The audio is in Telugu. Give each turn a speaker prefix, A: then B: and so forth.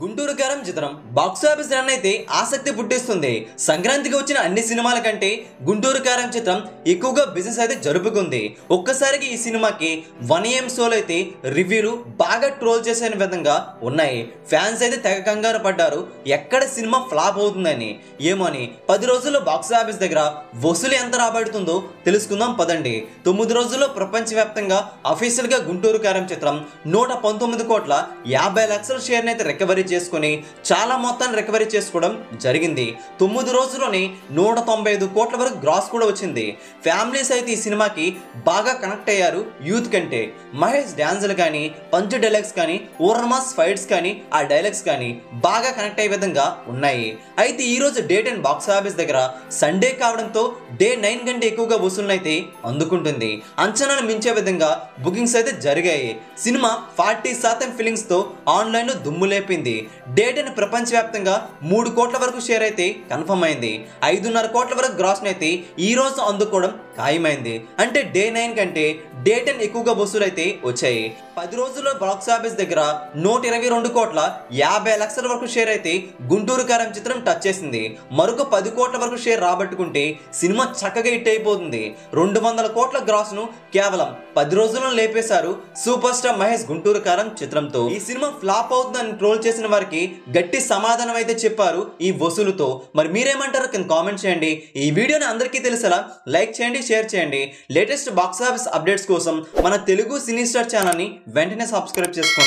A: గుంటూరు కారం చిత్రం బాక్స్ ఆఫీస్ రన్ అయితే ఆసక్తి పుట్టిస్తుంది. సంక్రాంతికి వచ్చిన అన్ని సినిమాల కంటే గుంటూరు కారం చిత్రం ఎక్కువగా బిజినెస్ అయితే జరుపుకుంది. ఒక్కసారికి ఈ సినిమాకి 1am షోలు అయితే రివ్యూలు బాగా ట్రోల్ చేసే విధంగా ఉన్నాయి. ఫ్యాన్స్ అయితే తెగ కంగారు పడ్డారు ఎక్కడ సినిమా ఫ్లాప్ అవుతుందని. ఏమోని 10 రోజుల్లో బాక్స్ ఆఫీస్ దగ్గర వసూలు ఎంత రాబడుతుందో తెలుసుకుందాం పదండి. 9 రోజుల్లో ప్రపంచవ్యాప్తంగా అఫీషియల్ గా గుంటూరు కారం చిత్రం 119 కోట్ల 50 లక్షల షేర్ అయితే రికవరీ చేసుకుని చాలా మొత్తాన్ని రికవరీ చేసుకోవడం జరిగింది. 9 రోజుల్లోనే 195 కోట్ల వరకు గ్రాస్ కూడా వచ్చింది. ఫ్యామిలీస్ అయితే ఈ సినిమాకి బాగా కనెక్ట్ అయ్యారు. యూత్ కంటే మహేష్ డాన్సులు కానీ, పంచ్ డైలాగ్స్ కానీ, ఓర్నమాస్ ఫైట్స్ కానీ, ఆ డైలాగ్స్ కానీ బాగా కనెక్ట్ అయ్యే విధంగా ఉన్నాయి. అయితే ఈ రోజు డే 10 బాక్స్ ఆఫీస్ దగ్గర సండే కావడంతో డే 9 కంటే ఎక్కువగా వసూలు అయితే అందుకుంటుంది. అంచనాలు మించే విధంగా బుకింగ్స్ అయితే జరిగాయి. సినిమా 40% ఫీలింగ్స్ తో ఆన్లైన్ లో దుమ్ము లేపింది. డే 10 ప్రపంచవ్యాప్తంగా 3 కోట్ల వరకు షేర్ అయితే కన్ఫర్మ్ అయింది. 5.5 కోట్ల వరకు గ్రాస్ అయితే ఈ రోజు అందుకోవడం ఖాయమైంది. అంటే డే 9 కంటే డే 10 ఎక్కువగా వసూలు అయితే వచ్చాయి. 10 రోజుల్లో బాక్స్ ఆఫీస్ దగ్గర 122 కోట్ల 50 లక్షల వరకు షేర్ అయితే గుంటూరు కారం చిత్రం టచ్ చేసింది. మరొక 10 కోట్ల వరకు షేర్ రాబట్టుకుంటే సినిమా చక్కగా హిట్ అయిపోతుంది. 200 కోట్ల గ్రాస్ ను కేవలం 10 రోజుల్లో లేపేశారు సూపర్ స్టార్ మహేష్ గుంటూరు కారం చిత్రంతో. ఈ సినిమా ఫ్లాప్ అవుతుందని ట్రోల్ చేసిన వారికి గట్టి సమాధానం అయితే చెప్పారు ఈ వసూలుతో. మరి మీరేమంటారు కింద కామెంట్ చేయండి. ఈ వీడియోని అందరికీ తెలిసేలా లైక్ చేయండి, షేర్ చేయండి. లేటెస్ట్ బాక్స్ ఆఫీస్ అప్డేట్స్ కోసం మన తెలుగు సినీ స్టార్ ఛానల్ ని వెంటనే సబ్స్క్రైబ్ చేసుకోండి.